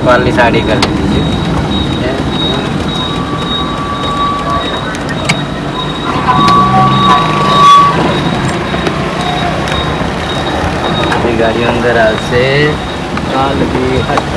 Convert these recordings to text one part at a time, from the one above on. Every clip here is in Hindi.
चेक वाली साड़ी कर दीजिए। गाड़ी अंदर से काल भी हट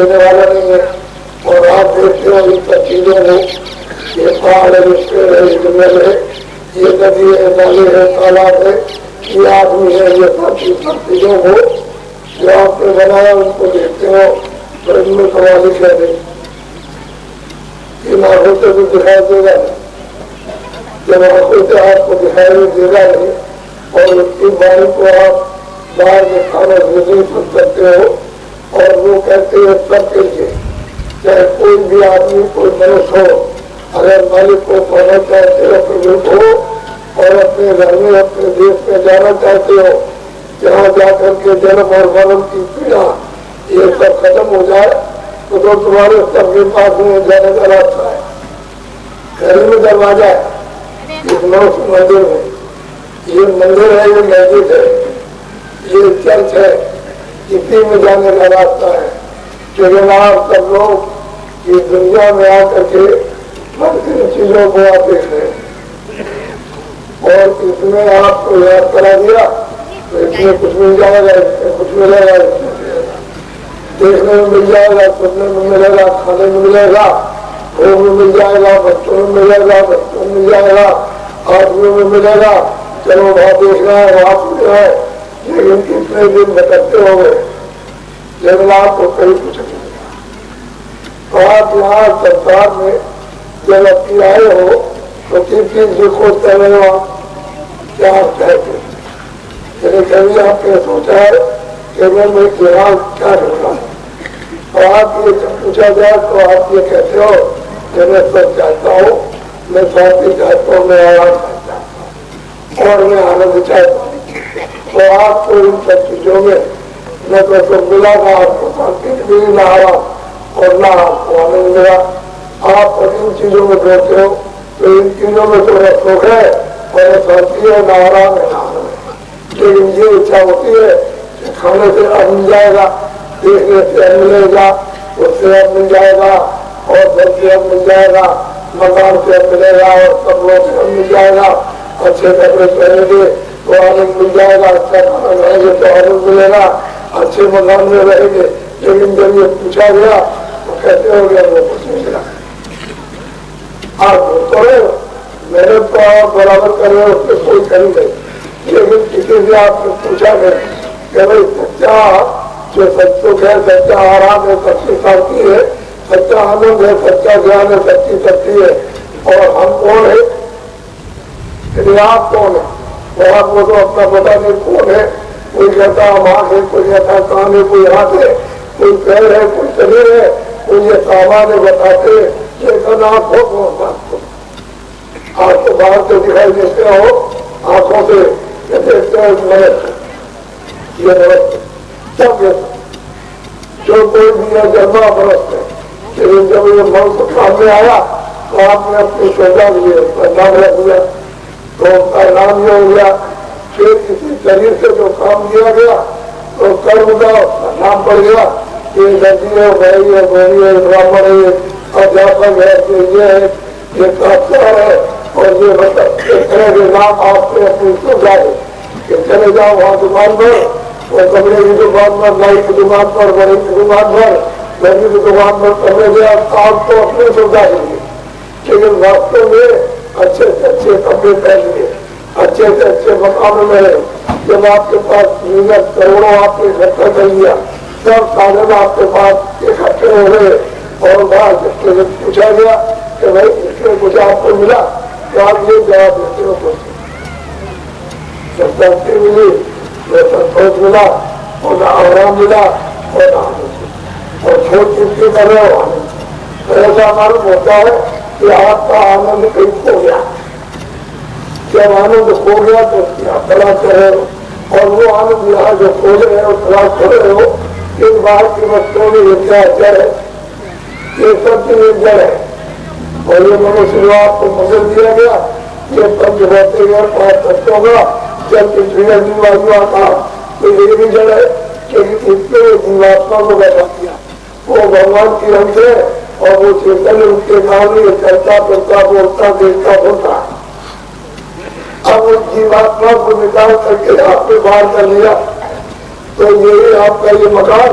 देने वाला नहीं है। और आप देखते हो इन सब चीजों को, ये पहाड़ है, पेड़ है, जंगल है, ये नदी है, नाले है, तालाब है, ये आदमी है, ये सब चीजों को जो आपने बनाया उनको देखते हो तो इनमें कमाली क्या नहीं। इन आंखों से भी दिखाई देगा नहीं, जब आंखों से आपको दिखाई देगा नहीं और उसकी बारी को आप बाहर में खाना नहीं सुन सकते हो। और वो कहते हैं सबके लिए, चाहे कोई भी आदमी, कोई मनुष्य हो, अगर मालिक को पाना चाहते हो, प्रभु को, और अपने घर में, अपने देश में जाना चाहते हो, जहाँ जाकर के जन्म और मरण की पीड़ा ये सब खत्म हो जाए, तो तुम्हारे सबके पास में जाने का रास्ता है। घर में दरवाजा है, इस मनुष्य मंदिर में, ये मंदिर है, ये मस्जिद है, ये चर्च है, इसी में जाने का रास्ता है। लेकिन आप सब लोग इस दुनिया में आकर के मन की चीजों को आप देख रहे हैं और इसमें आपको याद करा दिया तो इसमें कुछ मिल जाएगा, इसमें कुछ मिलेगा, देखने में मिल जाएगा, सुनने में मिलेगा, खाने में मिलेगा, भोग में मिल जाएगा, बच्चों में मिलेगा, बच्चों में मिल जाएगा, आदमियों में मिलेगा। चलो वहाँ देखना है, वहाँ सुनना है, लेकिन कितने दिन भटकते हो गए, लेकिन आपको कहीं कुछ नहीं मिलेगा। तो आप यहाँ संसार में जब अपनी आए हो तो किस चीज से खोजते रहे हो, क्या कहते? कभी आपने सोचा है कि मैं यहाँ क्या ढूंढा है? और आप ये पूछा जाए तो आप ये कहते हो कि मैं सब चाहता हूँ, मैं शांति चाहता हूँ, मैं आराम चाहता हूँ और मैं आनंद चाहता हूँ। तो आपको इन सब चीजों में न तो सुख मिला, न आपको शांति मिली, न आराम और न आपको आनंद मिला। आप इन चीजों में ढूंढते हो तो इन चीजों में थोड़ा सुख है और शांति है, न आराम है, न आनंद है। लेकिन ये इच्छा होती है कि खाने से अब मिल जाएगा, देखने से अब मिलेगा, उससे अब मिल जाएगा और घर से अब मिल जाएगा, मकान से अब मिलेगा और सब लोग से अब मिल जाएगा, अच्छे कपड़े पहनेंगे तो आनंद मिल जाएगा, अच्छा खाना खाएंगे तो आनंद मिलेगा, अच्छे मकान में रहेंगे। लेकिन जब ये पूछा गया तो कहते हो गया वो कुछ नहीं मिला। आप तो मेहनत तो आप बराबर कर रहे हो, उसमें कोई कमी नहीं, लेकिन किसी से आपने पूछा नहीं कि भाई सच्चा जो सच है, सच्चा आराम है, सच्ची शांति है, सच्चा आनंद है, सच्चा ज्ञान है, सच्ची शक्ति है, और हम कौन है? यदि आप कौन है? तो आपको तो अपना पता नहीं कौन है। कोई कहता हम आँख है, कोई कहता कान है, कोई हाथ है, कोई पैर है, कोई शरीर है, कोई ये सामान है बताते, लेकिन आप हो कौन? आपको आपको बाहर से दिखाई देते हो, आंखों से देखते हो नमस्ते, ये नमस्ते सब जो कोई भी है जन्मा नमस्ते। लेकिन जब ये मन सामने आया तो आपने अपनी श्रद्धा लिए, उसका नाम रख दिया, तो उसका नाम ये हो गया। फिर किसी शरीर से जो काम किया गया तो कर्म का नाम पड़ गया, ये नदी है, भाई है, गोरी है, ब्राह्मण है, अध्यापक है, ये है, ये काफ्तार है, और ये मतलब इस तरह के नाम आपने अपनी सुविधा है कि चले जाओ वहाँ दुकान पर, और कपड़े की दुकान पर, नाई की दुकान पर, बड़ी की दुकान पर, गर्मी की दुकान पर कपड़े गया, आप तो अपनी सुविधा देंगे, लेकिन वास्तव में अच्छे से अच्छे कपड़े पहनेंगे, अच्छे से अच्छे मकानों में रहे। जब आपके पास निगत करोड़ों आपने इकट्ठा कर लिया, सब साधन आपके पास इकट्ठे हो गए और बाहर जिसके पूछा गया कि भाई इसमें कुछ आपको मिला, तो आप ये जवाब देते हो कुछ शांति मिली, न संतोष मिला, और न आराम मिला, और न आनंद, और छोट चिंती कर रहे हो आनंद। तो ऐसा मालूम होता है कि आपका आनंद कहीं खो गया। जब आनंद खो गया तो आप तलाश कर रहे हो, और वो आनंद यहाँ जो खोज रहे हो, तलाश कर रहे हो, इन बाहर की वस्तुओं में ये क्या जड़ है, ये सब की जड़ है। और ये मनुष्य जो आपको मदद दिया गया, ये पंच होते गए 5 तत्वों का, जब पृथ्वी जीवात्मा था तो ये भी जड़ है कि इसने जीवात्मा को बैठा दिया। वो भगवान की अंश है और वो चेतन उनके नाम ही चलता फिरता बोलता देखता बोलता। अब उस जीवात्मा को निकाल करके आपने बाहर कर लिया तो यही आपका ये मकान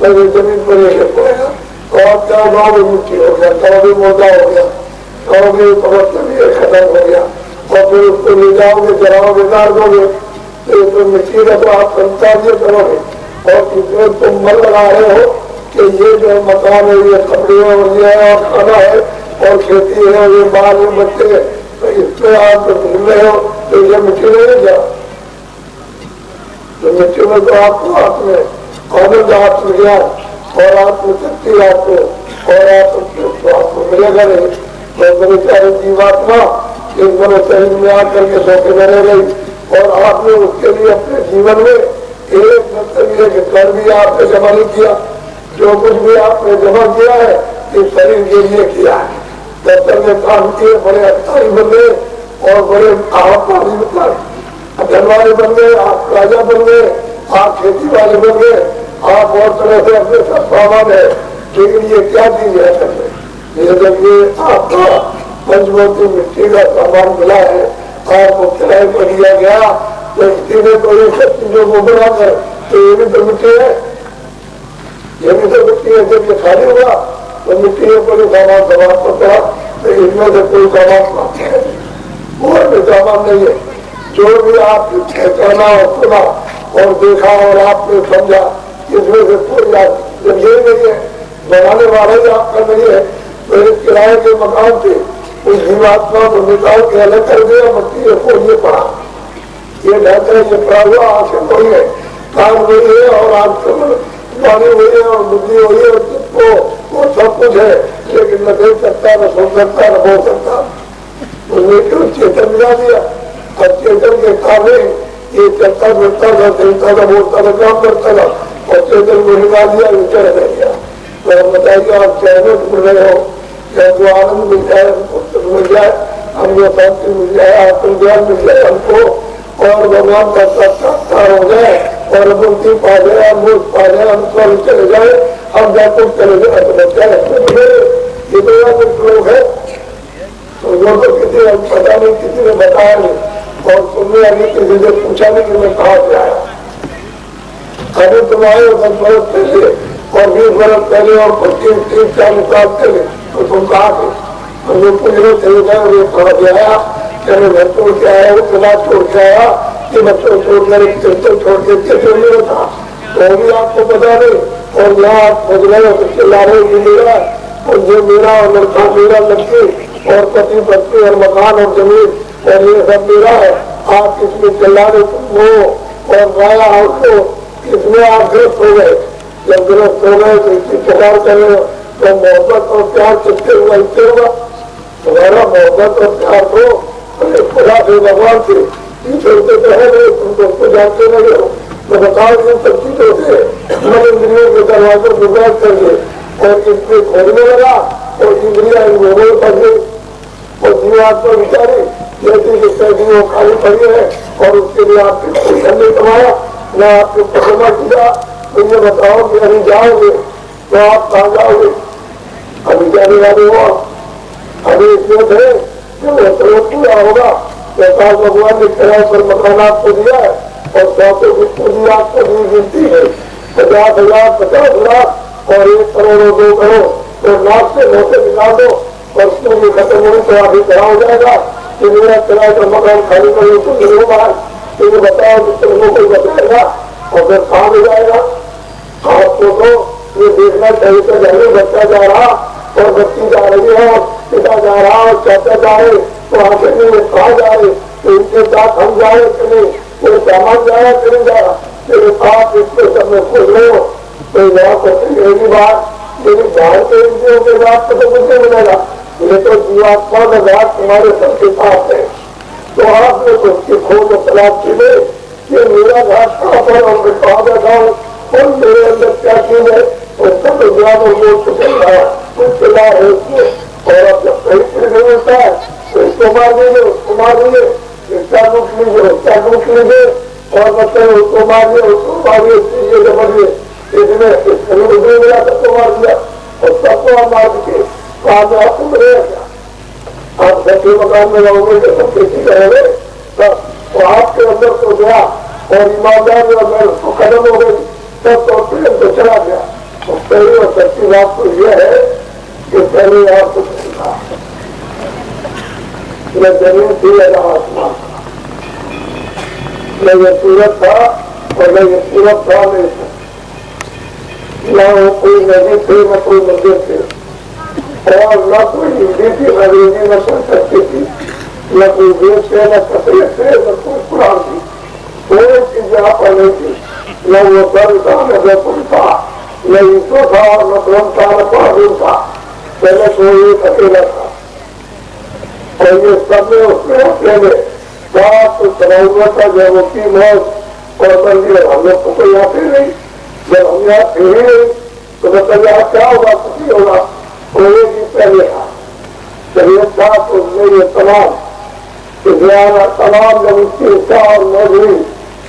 पहले जमीन पर लेके पड़ेगा और आप क्या गाँव में मिट्टी हो गया, गाँव भी मोटा हो गया, गाँव में तो मतलब ये खत्म हो गया और फिर उसको ले जाओगे, जलाओगे, डाल दोगे तो मिट्टी का तो आप संस्कार ये करोगे और इसमें तुम मन लगा रहे हो कि ये जो मकान है, ये कपड़े और ये और खाना है और खेती है, ये बाल में बच्चे है, तो इसमें आप भूल रहे हो तो ये मिट्टी नहीं क्या? तो मिट्टी में तो आपको आत्म आनंद, आत्मज्ञान और आत्मशक्ति आपको और आपको मिलेगा नहीं। तो मेरे प्यारे जीवात्मा एक बड़े शरीर में आकर के धोखे में रह गई और आपने उसके लिए अपने जीवन में एक मतलब ये कि कर भी आपने जमा नहीं किया, जो कुछ भी आपने जमा किया है इस शरीर के लिए किया है। दफ्तर में काम किए, बड़े अधिकारी बन गए और बड़े आवापारी धन वाले बन गए, आप राजा बन गए, आप खेती वाले बन गए, आप और तरह से अपने सब सामान है, लेकिन ये क्या चीज है असल में? ये जब ये आपका पंचमूर्ति मिट्टी का सामान मिला है, आपको किराए पर दिया गया, तो इसी ने तो ये सब चीजों को बनाकर तो ये भी तो मिट्टी है, ये भी तो मिट्टी है। जब ये खाली हुआ तो मिट्टी में कोई सामान समाप्त होता है, तो इनमें से कोई सामान समाप्त है और भी सामान नहीं है। जो भी आपने पहचाना और सुना और देखा और आपने समझा, इसमें से कोई जब ये नहीं है, बनाने वाला ही आपका नहीं है, तो इस किराए के मकान से उस जीवात्मा को निकाल के अलग कर दिया, मट्टी को ये पड़ा, ये ढांचा ये पड़ा हुआ आंखें वही है, कान वही है और आंख पानी वही है और बुद्धि वही है और चित्तो वो सब कुछ है, लेकिन न देख सकता, न सुन सकता, न बोल सकता। उसने क्यों चेतन मिला दिया? और चेतन के कारण ये चलता फिरता था, चलता था, बोलता था, काम करता था और चेतन को हिला दिया, विचर रह गया। तो हम बताइए आप चैन ढूंढ रहे हो, हमको आनंद मिल जाए, हमको सुख मिल जाए, हमको शांति मिल जाए, आत्मज्ञान मिल जाए हमको और भगवान का साक्षात्कार हो जाए और मुक्ति पा जाए, अमृत पा जाए, हम स्वर्ग चले जाए, हम जाकर चले जाए तो बच्चा ये तो लोग है। तो वो तो किसी पता नहीं, किसी ने बताया नहीं और सुनने वाली किसी से पूछा नहीं कि मैं कहाँ से आया। अभी तुम आए 10 बरस पहले और 20 बरस पहले और 25-30-40 साल पहले, तो तुम कहाँ थे? हम लोग पूछने चले गए और ये कहाँ से आया, क्या मैं घर छोड़ के आया, किला छोड़ के आया कि बच्चों छोड़कर चिंतन छोड़ के चित्र नहीं होता, तो भी आपको पता नहीं। और यहाँ आप खोज रहे हो तो चिल्ला रहे हो मेरा और ये मेरा और लड़का मेरा, लड़की और पति पत्नी और मकान और जमीन और ये सब मेरा है। आप इसमें चिल्ला रहे हो और गाया आपको, इसमें आप ग्रस्त हो गए। जब ग्रस्त हो गए तो इसकी पुकार कर रहे हो तो मोहब्बत और प्यार किससे हुआ? इससे होगा। तुम्हारा मोहब्बत और प्यार तो खुदा से, भगवान से ईश्वर से तो है नहीं, तुम तो उसको जानते नहीं हो। तो बताओ इन सब चीजों से मन इंद्रियों के दरवाजों को बंद कर दे और इसमें खोलने लगा और इंद्रिया इन लोगों में फंस गई और जीवात्मा विचारी जैसे कि वो खाली पड़ी है और उसके लिए आपने कोई नहीं कमाया, न आपने पसंदा किया। तो ये बताओ कि अभी जाओगे तो आप कहाँ जाओगे? अभी जाने वाले हो, अभी इसमें थे जब पूरा होगा तो भगवान ने किराए पर मकान आपको दिया है और सौतों की पूंजी आपको दी गिनती है 50,000, 50 लाख और 1 करोड़ 2 करोड़, तो लाख से नौसे मिला दो और पूंजी खत्म होने तो अभी करा हो जाएगा कि मेरा किराए का मकान खाली करने को नहीं होगा। तो ये बताओ कि तुमको कोई बताएगा और फिर कहाँ हो जाएगा? आपको तो ये देखना चाहिए कि जरूर बच्चा जा रहा और बच्ची जा रही है और पिता जा रहा और चाचा जा रहे, तो आगे नहीं वो कहाँ जा रहे, तो इनके साथ हम जा रहे कि नहीं, वो सामान जा रहा कि नहीं जा रहा। मेरे साथ इसमें सब में खोज रहे हो तो यहाँ पर यही बात, लेकिन बाहर के इंद्रियों के बात को तो मुझे मिलेगा, ये तो जीवात्मा का बात तुम्हारे सबके पास है। तो आपने तो उसकी खोज और तलाश की ले कि मेरा घाट कहाँ पर और मैं कहाँ बैठा हूँ और मेरे अंदर क्या चीज है, उसका तो ज्ञान और बोध को चल रहा है, कुछ चला है उसमें। और अब जब कहीं फिर नहीं होता है तो इसको मार दीजिए, उसको मार दीजिए, इसका दुख लीजिए, उसका दुख लीजिए और मतलब उसको मारिए, उसको मारिए, चीजें जबरिए, इसमें इसमें मिला सबको मार दिया और सबको आप मार दीजिए। तो आप आपको मिलेगा क्या? आप सबके मकान में रहोगे तो सब खेती करोगे तो आपके अंदर तो गया और ईमानदारी अगर उसको खत्म हो गई तब तो प्रेम तो चला गया। तो पहली और सच्ची बात तो यह है कि पहले यहाँ कुछ नहीं था, न जमीन थी न आसमान था, न ये सूरज था और न ये सूरज था, न वो कोई नदी थी न कोई मंदिर थे, और न कोई हिंदी थी न अंग्रेजी न कोई शक्ति थी, न कोई वेद थे न कपड़े थे न कोई कुरान थी, कोई चीज यहाँ पर नहीं थी, न वो दर था न जयपुर था, न ईसो था न ब्रह्म था न बहादुर था, पहले कोई एक अकेला था। और ये सब में उसमें अकेले बात बनाऊंगा था जब उसकी मौत और मंदिर हम लोग को कोई आते नहीं, जब हम यहाँ थे ही नहीं तो बताइए यहाँ क्या होगा, कुछ नहीं होगा। कोई भी पहले था जब ये था तो उसमें ये तमाम जब उसकी इच्छा और मौजूद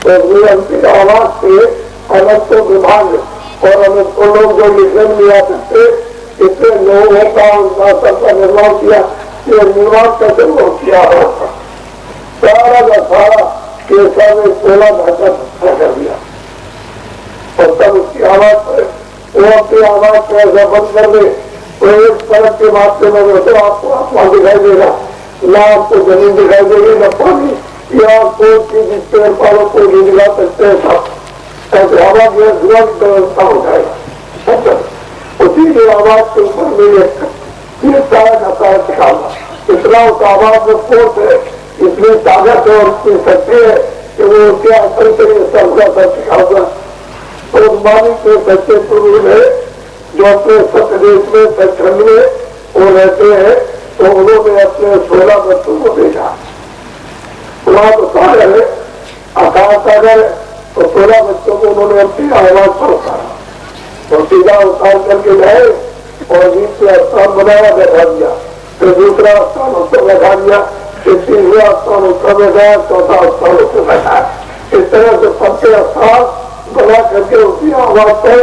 तो निरंतर आवाज से अनंत को विभाग और अनंत को लोग जो लिखने में आ सकते इतने लोगों का उनका सबका निर्माण किया, ये निर्माण कैसे लोग किया होगा, सारा का सारा ये सब 16 घंटा कर दिया और तब उसकी आवाज पर वो अपनी आवाज को ऐसा बंद कर दे तो एक सड़क के माध्यम में तो आपको आसमान दिखाई देगा, न आपको जमीन दिखाई देगी न पानी या कोई चीज पेड़ पालों को नहीं दिखा सकते हैं, सब ऐसे हवा की धुआं की व्यवस्था हो जाएगा। उसी की आवाज के ऊपर में ये सारा का सारा दिखाऊंगा, इतना उस आवाज में फोर्स है, इतनी ताकत है और इतनी शक्ति है कि वो क्या असल से सबका सब दिखाऊंगा। तो मालिक के सच्चे पुरुष है जो अपने सत्य देश में सचखंड में वो रहते हैं, तो उन्होंने अपने 16 बच्चों को देखा, वहां तो सागर है आकाश सागर है, तो 16 बच्चों को उन्होंने अपनी आवाज पर उतारा तो सीधा उतार करके गए और बीच से स्थान बनाया बैठा दिया, फिर दूसरा स्थान उसको बैठा दिया, फिर तीसरा स्थान उसका बैठाया, चौथा स्थान उसको बैठाया, इस तरह से सबके स्थान बना करके उसकी आवाज पर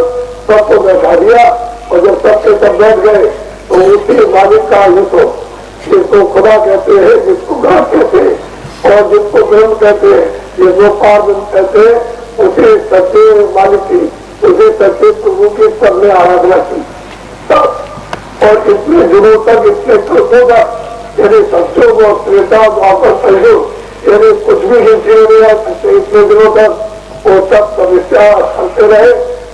सबको बैठा दिया। और जब सबके सब बैठ गए तो उसी मालिक का हिस्सो जिसको खुदा कहते हैं, जिसको गाँव कहते हैं और जिसको ब्रह्म कहते हैं, जिसको पार्वती कहते हैं, उसी सच्चे मालिक की उसी सच्चे प्रभु की सबने आराधना की तब। और इतने दिनों तक इतने कृतों तक यदि सच्चों को त्रेता वापस सहयो यदि कुछ भी हिंसी नहीं आ सकते, इतने दिनों तक वो सब समस्या करते रहे,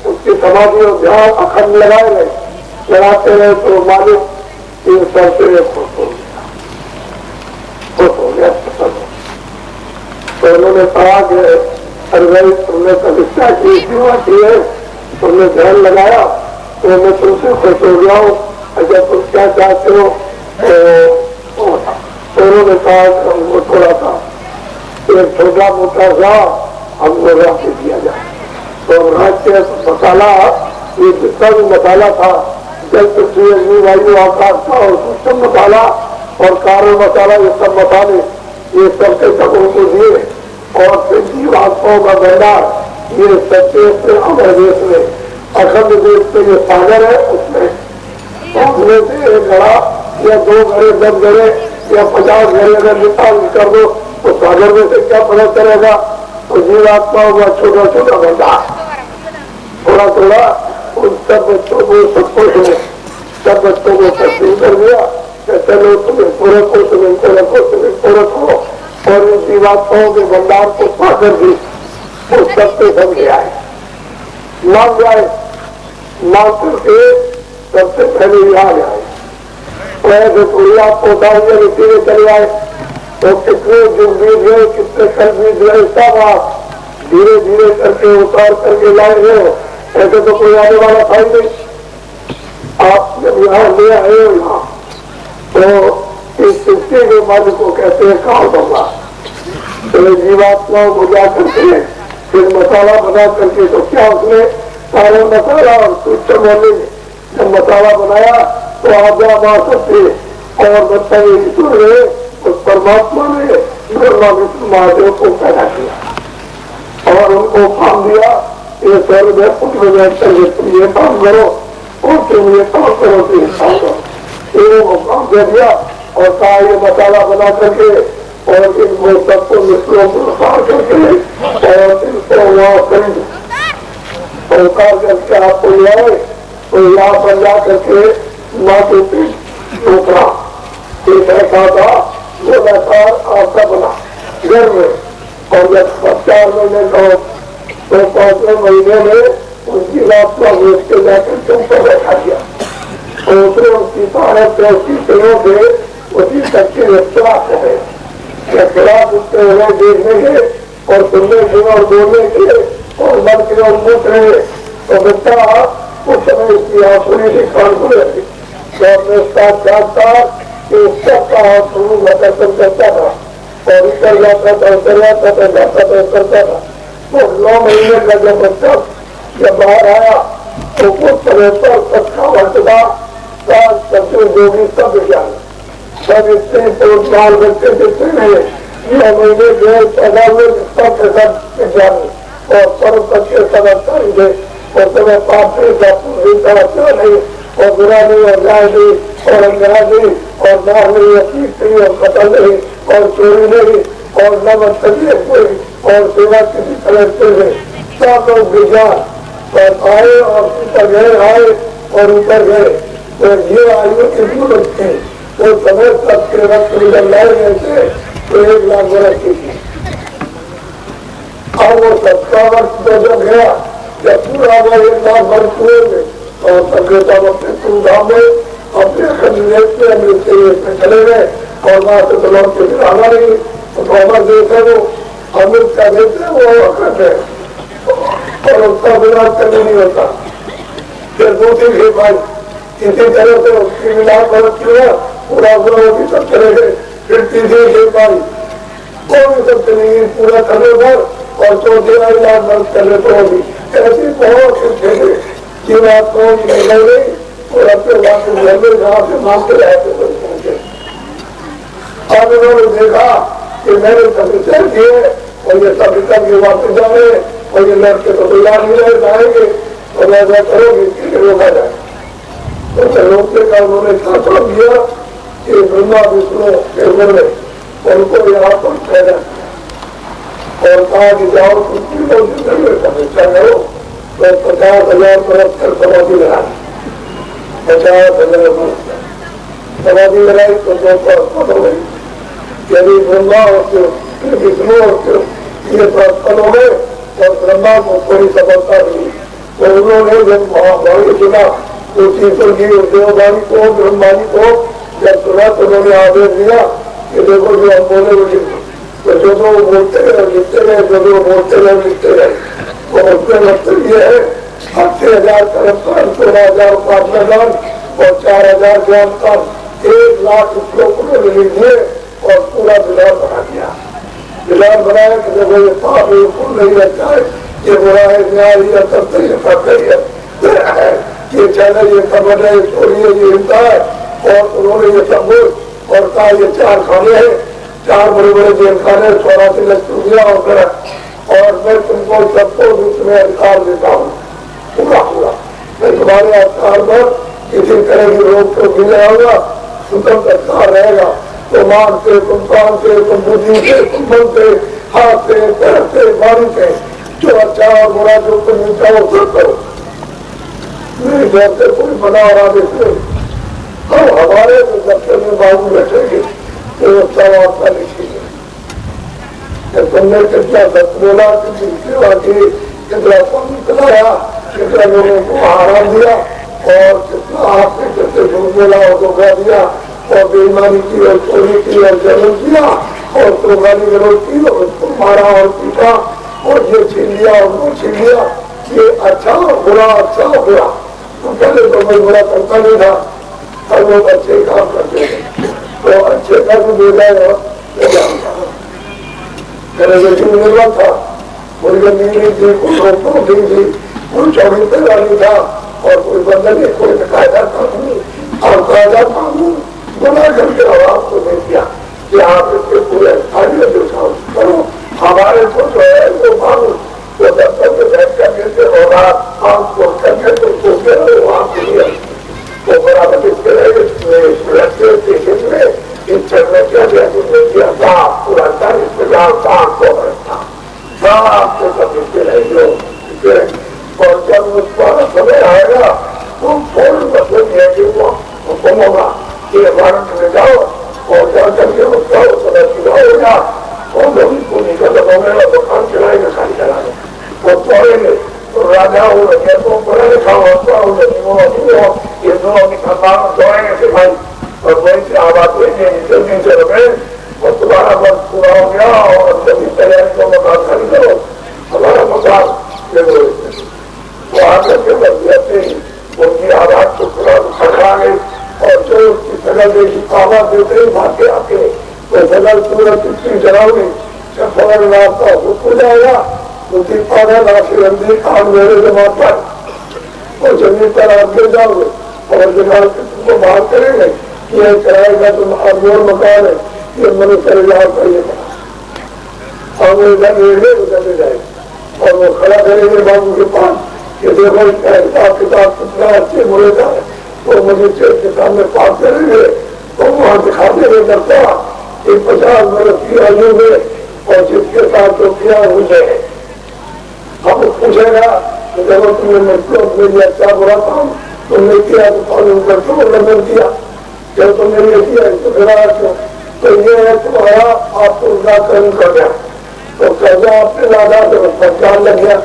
उसकी समाधि और ध्यान अखंड लगाए रहे, लगाते रहे तो मालिक इन सबसे खुश हो गया पसंद। तो उन्होंने कहा कि अरे भाई तुमने समस्या की सेवा की है, तुमने ध्यान लगाया तो मैं तुमसे खुश हो गया हूँ, अगर तुम क्या चाहते हो तो उन्होंने कहा हमको थोड़ा सा एक छोटा मोटा सा हमको राज्य दिया जाए। तो राज्य मसाला ये जितना भी मसाला था जल पृथ्वी अग्नि वायु आकाश था और सूक्ष्म मसाला और कारण मसाला ये सब मसाले ये सबके सब उनको दिए और फिर जीवात्माओं का भंडार ये सत्य अमर देश में अखंड देश में ये सागर है उसमें उसमें से एक घड़ा या 2 घड़े 10 घड़े या 50 घड़े अगर निकाल कर दो तो सागर में से क्या पता चलेगा। तो जीवात्माओं का छोटा छोटा भंडार थोड़ा थोड़ा उन सब बच्चों को सब बच्चों को तस्लीम कर दिया, चलो तुम्हें पूरक हो, तुम्हें पूरक हो, तुम्हें पूरक हो, और इन जीवात्माओं के भंडार को पाकर भी उस सबसे समझे आए, मान जाए, मान करके सबसे पहले यहाँ आए, वैसे थोड़ी आपको उतारिए रीति में चले आए, तो कितने जुग बीत गए, कितने कल बीत गए, सब आप धीरे धीरे करके उतार करके लाए हो, ऐसे तो कोई आने वाला था ही नहीं। आप जब यहाँ ले आए हो यहाँ तो इस सृष्टि के मालिक को कहते हैं काल बंगा, तो जीवात्माओं को जा करके फिर मसाला बना करके तो क्या उसने सारे मसाला और सूक्ष्म होने जब मसाला बनाया तो आज्ञा मार सकते और बताइए ईश्वर ने उस परमात्मा ने ब्रह्मा विष्णु महादेव को पैदा किया और उनको काम दिया, ये स्वर्ग में पुत्र में तुम ये काम करो और तुम ये काम करो तो ये काम करो, इनको काम दे दिया और कहा ये मसाला बना करके और इनको सबको मित्रों को उतार करके और इनको वहाँ खरीद उतार करके आपको ले आए तो यहाँ पर जा करके माँ के पेट टोकरा एक ऐसा था वो व्यापार आपका बना घर में। और जब 4 महीने का तो 5वें महीने में उनकी रात का वेच के जाकर के ऊपर बैठा दिया। तो उसकी भारत के उसकी पेड़ों के उसी तक के विश्वास है खिलाफ उठते हुए देखने के और सुनने के और बोलने के और मन के और मुख रहे तो बच्चा उस समय उसकी आंखों से कान खुले तो अपने साक्षात्ता कि उसका शुरू दर्शन करता था और कर जाता था उतर जाता था जाता था करता था। तो 9 महीने का जब बच्चा जब बाहर आया तो उस समय पर सबका वर्तदा सबसे जोगी सब विज्ञान सब इतने तो बाल बच्चे जितने नहीं 9 महीने जो पैदा हुए सब विज्ञानी और सर्व बच्चे सब अच्छा ही थे और समय पाप नहीं और बुरा नहीं और न्याय नहीं और अन्याय नहीं और मार नहीं और पीट नहीं और कतल नहीं और चोरी नहीं और न बदतमीजी कोई और सेवा किसी तरह से नहीं सब लोग विज्ञान और आए और ऊपर गए आए और ऊपर गए। तो ये आयु की जरूरत थी वो समय तक के वक्त लाए गए थे तो 1 लाख वर्ष की थी। अब वो 70 वर्ष जब गया जब पूरा वो 1 लाख वर्ष हुए और संगीता अपने कुलधाम में अपने खंडेश में अमृत में चले गए और वहां से तो लौट के आना नहीं। तो कॉमर देश है वो अमृत का देश है वो अखंड है और उसका विनाश करने नहीं होता। फिर दूसरी भी भाई इसी तरह से उसकी विनाश मदद किया पूरा पूरा वो भी सब चले गए। फिर तीसरी भी भाई वो भी सब चलेगी पूरा करने पर और चौथे इलाज मदद करने पर होगी। ऐसी बहुत कुछ है कि बात को निकल गई और अपने बात घर में जहाँ से मांगते रहते पहुंचे। अब उन्होंने देखा कि मैंने तपस्या की है और ये तपस्या की वापस जाने और ये लड़के तो तैयार नहीं रह जाएंगे और ऐसा करोगे कि रोका जाए। तो रोकने का उन्होंने शासन किया कि ब्रह्मा विष्णु के घर में उनको यहाँ पर ठहरा और कहा कि जाओ तपस्या करो तो 50,000 बरस कर समाधि लगाई 50,000 बरस समाधि लगाई तो 200 हो गई। यदि ब्रह्मा और विष्णु और ये फल हो गए और ब्रह्मा को कोई सफलता मिली तो उन्होंने जब महाभावी सुना तो ईश्वर की देववाणी को ब्रह्माणी को जब सुना तो उन्होंने आदेश दिया कि देखो जो हम बोले वो तो जो बोलते रहे लिखते रहे जो बोलते रहे लिखते रहे तो उसमें मतलब ये है 80,000 कर्म 16,000 उपासना दान और 4,000 ज्ञान दान 1 लाख श्लोक उन्होंने लिख दिए और पूरा विधान बना दिया। विधान बनाया कि देखो ये पाप नहीं रहता है ये बुरा है न्याय है सत्य है सत्य है ये चैनल ये कमर है चोरी है ये हिंसा है और उन्होंने ये सब और कहा ये 4 खाने हैं 4 बड़े बड़े जेल खाने 84 लाख रुपया और मैं तुमको सबको उसमें अधिकार देता हूँ पूरा पूरा मैं तुम्हारे अधिकार पर किसी तरह की रोक तो मिल जाऊंगा स्वतंत्र अधिकार रहेगा। तो मान से तुम कान से तुम बुद्धि से तुम मन से हाथ से पैर से वाणी से जो अच्छा और बुरा जो तुम मिलता हो सब करो मेरे घर से कोई बना और आदेश नहीं। हम हमारे दफ्तर में बाबू बैठेंगे तो सब आपका लिखेंगे तुमने कितना सच बोला कितनी सेवा की कितना पानी पिलाया कितना लोगों को आराम दिया और कितना आपने कितने झूठ बोला और धोखा दिया और बेईमानी की और चोरी की और जन्म किया और गाली गलौज की और उसको मारा और पीटा और ये छीन लिया और वो छीन लिया ये अच्छा बुरा अच्छा बुरा। तो पहले तो मैं बुरा करता नहीं था सब लोग अच्छे काम करते थे तो अच्छे कर्म दे जाए निर्भर था कोई गंदी नहीं थी कोई रोक नहीं थी कोई चौड़ी पैदा नहीं था और कोई बंधन नहीं कोई कायदा कानून और कायदा कानून बना करके आवाज को दे दिया कि आप इसके पूरे कार्य करो हमारे को जो है वो मांगो वो दफ्तर में बैठ करके से होगा आप को करके तो सोचे रहो वहां के लिए वो बराबर इसके रहे इस चलने के लिए साफ पूरा 40,000 साफ को रखा साफ से सब इसके रहेंगे और जब उसका समय आएगा तो हुक्म होगा कि भारत में जाओ और जाकर के बताओ सदा चुनाव होगा और लोग पूरी खत्म हो गए और काम चलाएंगे खाली चलाने और तोड़ेंगे तो राजा हो रहे तो पढ़ा लिखा होता हो ये दोनों की खानदान तोड़ेंगे सिपाही और वही से आवाज हुई जल्दी से गए और तुम्हारा बस पूरा हो गया और जल्दी तैयारी को मकान खाली करो हमारा मकान तो आकर के बस जाते ही उनकी आवाज को पूरा खड़ाएंगे और जो सगल देखी आवाज देते ही भाग के आके तो सगल पूरा कितनी जलाओगे जब सगल रास्ता हो जाएगा तो दीपाना नाशिरंदी काम मेरे जमा पर और जमीन पर आप गिर जाओगे और जमाल तुमको बाहर करेंगे ये कराएगा तुम अनमोल मकान है ये मनुष्य करेगा और उधर जाएगा और वो खड़ा करेंगे बाबू के पास कि देखो हिसाब किताब कितना अच्छे बोलेगा तो मुझे चेक के सामने पास करेंगे तो वहां दिखा देंगे करता एक 50 वर्ष की आयु में और जिसके साथ जो किया हो जाए हम पूछेगा कि देखो तुमने मुझको मेरी अच्छा बुरा काम तुमने किया तो पालन करते हो नंबर किया जब तुमने ये किया तो फिर क्यों तो ये है तुम्हारा आपको उनका कर्म कर गया तो कर्जा आपने लादा तो पहचान लग गया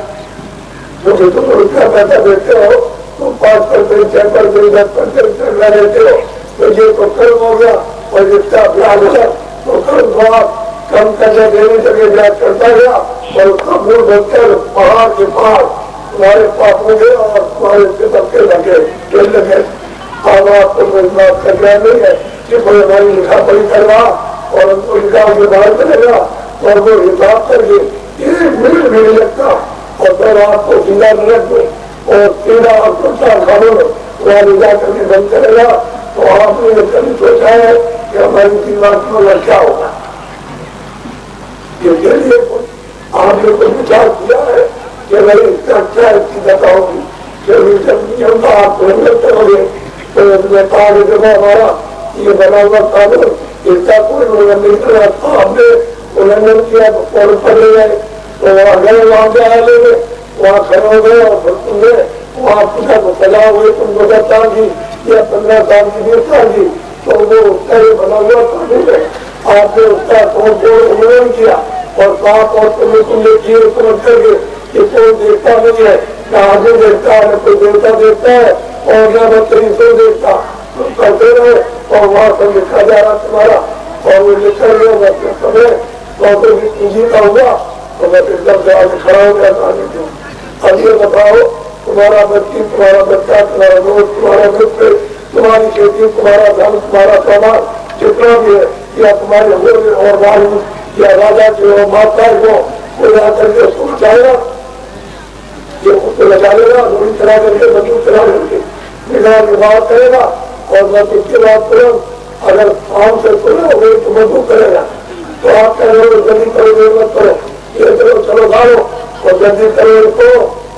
मुझे तुम रुपया पैसा देते हो तो 5% 6% 10% चलना देते हो तो ये तो कर्म हो गया और जिसका ब्याज है तो कर्म को आप कम करने देने जगह ब्याज करता गया और उसका मूल भक्तर पहाड़ के पार तुम्हारे पाप हो गए और तुम्हारे सबके लगे खेल लगे अब आपको कोई बात कर रहा नहीं है कि कोई हमारी लिखा पढ़ी करवा और उनको लिखा उसे बाहर करेगा और वो हिसाब करके एक मिनट भी नहीं लगता और फिर आपको सीधा रख दो और सीधा आप प्रचार खानों में वहाँ ले जाकर के बंद करेगा तो आपने कभी सोचा है कि हमारी जीवात्मा में क्या होगा ये लिए आपने कोई विचार किया है कि भाई इसका क्या इसकी बताओगी जब जब नियम का आप प्रयोग करोगे तो नेपाल जगह हमारा ये बना हुआ कानून इसका कोई उल्लंघन नहीं करा तो हमने उल्लंघन किया तो कौन पड़े गए तो अगर वहां पे आ लेंगे वहाँ खड़े हो गए और फिर तुमने वहाँ पूछा तो सजा हुए तुम 10 साल की या 15 साल की 20 साल की तो वो उसका ये बना हुआ कानून है आपने उसका तोड़ उल्लंघन किया और पाप और तुमने किए समझ करके कि कोई देखता नहीं है न आगे देखता है न कोई देवता देखता है और न बच्चे से देखता तुम करते रहे और वहाँ से लिखा जा रहा तुम्हारा और वो लिखा गया समय तो पूंजी का हुआ तो मैं एकदम से आगे खड़ा हो गया आगे क्यों अब ये बताओ तुम्हारा बच्ची तुम्हारा बच्चा तुम्हारा दोस्त तुम्हारा मित्र तुम्हारी खेती तुम्हारा धन तुम्हारा सामान जितना भी है या तुम्हारे हो और बाहू या राजा के हो माता हो कोई आकर के उसको बचाएगा ये उसको लगा लेगा गोली चला करके बंदूक चला करके निगाह निवार करेगा और बस उसके बाद तुरंत अगर आम से सुना हो तो बंदूक करेगा तो आप कह रहे हो जल्दी करो देर मत करो ये चलो चलो भागो और जल्दी करो इसको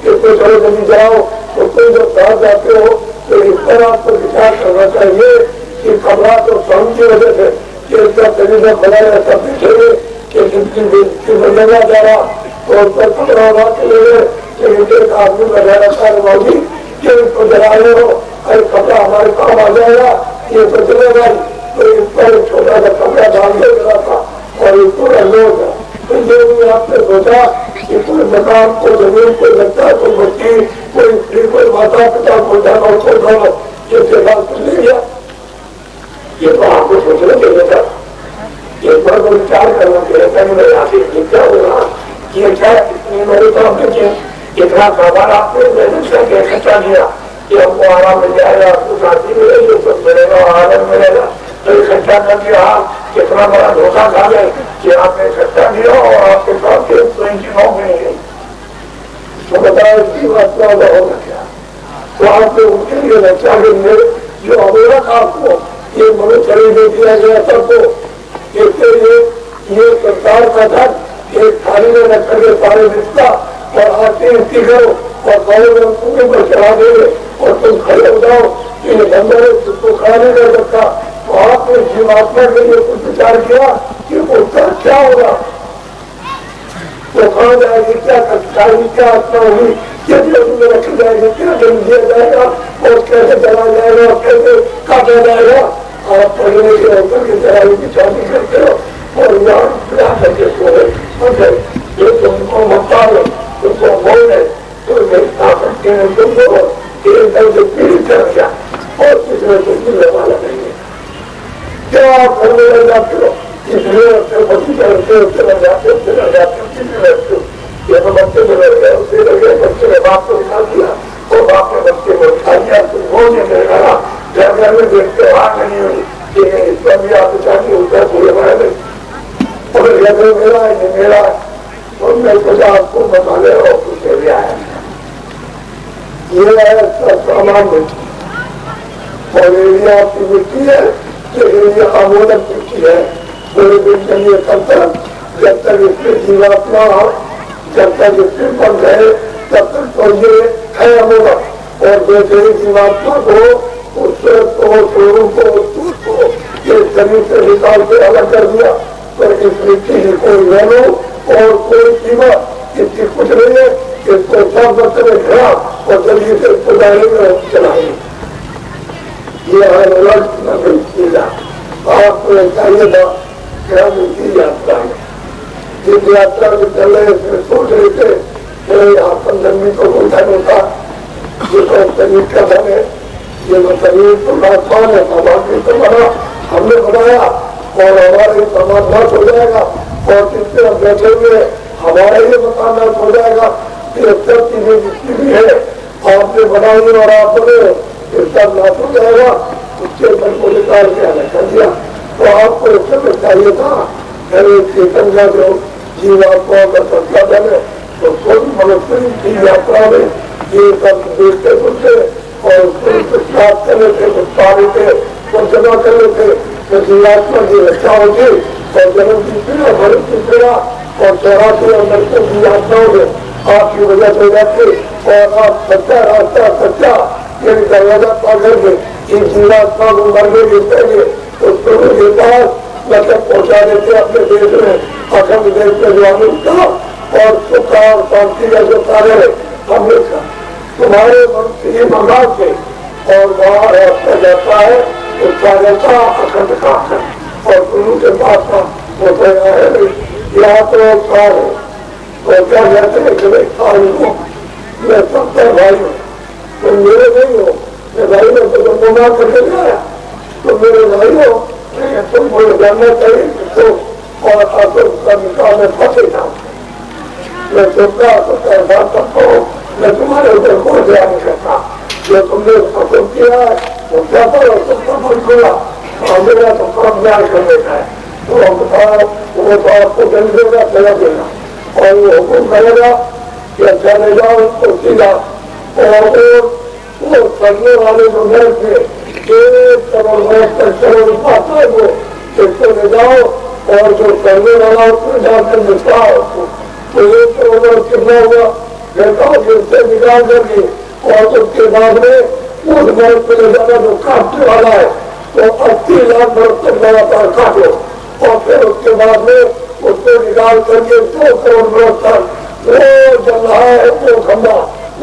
इसको चलो जल्दी जाओ तो तुम जब साथ जाते हो तो इस पर आपको विचार करना चाहिए कि खबरा तो सहन की वजह से कि इसका शरीर में बना रहता देखेंगे कि जिनकी बनेगा जा रहा तो उस पर खबरा हुआ के लिए एक आदमी का रह रखा है बाबू कि इसको जला रहे हो अरे कपड़ा हमारे काम आ जाएगा ये तो चलेगा तो इस पर छोटा सा कपड़ा डाल दे जरा था और इसको लोग तो ये भी आपने सोचा कि कोई मकान को जमीन को लगता है कोई बच्ची कोई स्त्री कोई माता पिता को जाना उसको जाना ये सेवा कर लिया ये तो आपको सोचना चाहिए था एक बार को विचार करना चाहिए था मैं यहाँ से क्या होगा ये क्या इतनी मेरे तो आपने इतना सामान आपने मेहनत करके इकट्ठा किया कि हमको आराम मिल जाएगा आपको शांति मिलेगी सब मिलेगा आनंद मिलेगा तो इकट्ठा कर दिया कितना बड़ा धोखा खा गए कि आपने इकट्ठा किया और आपके साथ की नौकरी नहीं गई तो बताओ इसकी बात का होगा क्या तो आपने उनके लिए रक्षा के लिए जो अवरक आपको ये मनुष्य दे दिया गया सबको इसके लिए ये सरकार का धन एक थाली में रख करके सारे रिश्ता और आरती करो और सारे पूरे पर चढ़ा देंगे और तुम खड़े हो जाओ कि बंदर तुमको खड़ा नहीं कर सकता तो आपने जीवात्मा के लिए कुछ विचार किया कि उसका क्या होगा वो खड़ा जाएगी क्या कक्षाएगी क्या आत्मा होगी क्या में रखी जाएगी क्या जन्म दिया जाएगा और कैसे चला जाएगा और कैसे काटा जाएगा। आप पढ़ने के होकर के चढ़ाई की चाबी करते हो और यहाँ बुला करके सोए जो तुमको मता है तुमको बोले तो नहीं ताकत के तुमको एकदम से पीड़ित कर गया और किसी कुछ मिलने वाला नहीं है। क्या आप करने लग जाते हो इसलिए बच्चे करते हो चले जाते हो चले जाते हो किसी लगते हो ये तो बच्चे में लग गए उसे लगे बच्चे ने बाप को उठा दिया और बाप ने बच्चे को उठा दिया तुम बोलने लगेगा ना जब घर में देखते हो आग नहीं हुई कि इसका भी आप चाहती होता है पूरे बड़े नहीं और ये मेरा है ये मेरा और मैं कुछ आपको बता ले रहा हूँ कुछ भी आया ये है सामान्य और एरिया की मिट्टी है ये एरिया आमोदक मिट्टी है पूरे दिन के लिए तब तक जब तक इसके जीवात्मा जब तक इसके बन रहे तब तक तो ये है अमोदक और जैसे ही जीवात्मा को उसको स्वरूप को ये शरीर से निकाल के अलग कर दिया तो इस मिट्टी की कोई वैल्यू और कोई कीमत इसकी कुछ नहीं है। इसको सब बच्चे में खड़ा और जल्दी से पुजारी में चलाएंगे। ये है अलग चीज आपको चाहिए था क्या मिलती यात्रा में जिस यात्रा में चल रहे इसमें सोच रहे थे मेरे आपन जन्मी को कोई धन होता जिसको शरीर का धन है ये तो शरीर तो नाथमान है समाधि तो बना हमने बनाया और हमारे समाधान हो जाएगा और जिससे हम बैठे हुए हमारा ये मकान हो जाएगा ये सब चीजें जितनी भी है आपने बनाई और आप बने ये सब नाश हो जाएगा उसके मन को निकाल के अलग कर दिया तो आपको इस समय चाहिए था चेतन का जो जीवात्मा का संसाधन है तो कोई मनुष्य की यात्रा में ये सब देखते सुनते और कुछ प्राप्त कर लेते कुछ पा लेते कुछ जमा कर लेते तो जीवात्मा की रक्षा होगी और जन्म की पीड़ा भरत की पीड़ा और 84 अंदर को जीवात्माओं में आपकी वजह से जाते और आप सच्चा रास्ता सच्चा ये दरवाजा पा करके इन जीवात्मा को मरने के पहले उस प्रभु के पास मतलब पहुंचा देते अपने देश में अखंड देश में जो का और सुख और शांति का जो कार्य है हमने तुम्हारे मन से ये मंगा के और वहाँ रास्ता जाता है उसका रहता अखंड का और गुरु के पास वो गया है यहाँ तो सार है और क्या कहते हैं कि मैं सार हूँ मैं सबका भाई हूँ तुम मेरे नहीं हो मैं भाई ने तो तुमको मार करके जाया तो मेरे भाई हो तुम मुझे जानना चाहिए तो और आसुर का निकाल में फंसे था मैं सोचता सोचता बात करता हूँ मैं तुम्हारे ऊपर कोई ध्यान नहीं करता जो तुमने पसंद किया है वो क्या करो सबका मन खुला और मेरा तो काम न्याय कर देता है तो हम बताओ वो तो आपको दंड देगा सजा देगा और वो हुक्म करेगा कि अच्छा ले जाओ उसको सीधा और वो करने वाले जो नर्स में 1 करोड़ वर्ष तक करोड़ पाता है वो इसको ले जाओ और जो करने वाला उसको जाकर निपटाओ उसको तो 1 करोड़ वर्ष कितना हुआ देखा उससे निकाल करके और उसके बाद में उस वर्ष पे ले जाना जो काटने वाला है तो 80 लाख वर्ष तक लगातार काटो और फिर उसके बाद में उसको निकाल करके 2 करोड़ वर्ष तक वो जल रहा है वो खंभा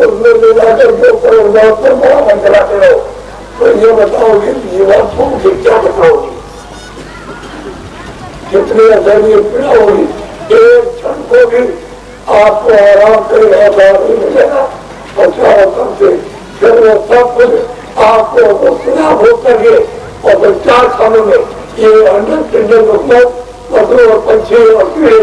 उसमें ले जाकर 2 करोड़ वर्ष तक बड़ा चलाते रहो तो ये बताओगे जीवात्मा की क्या बताओगी कितनी असहनीय पीड़ा होगी। एक क्षण को भी आपको आराम से नहीं मिलेगा और चारों तरफ से फिर वो सब कुछ आपको वो सुना भोग करके और फिर 4 खानों में ये अंडर पिंडल पशु और पंछी और कीड़े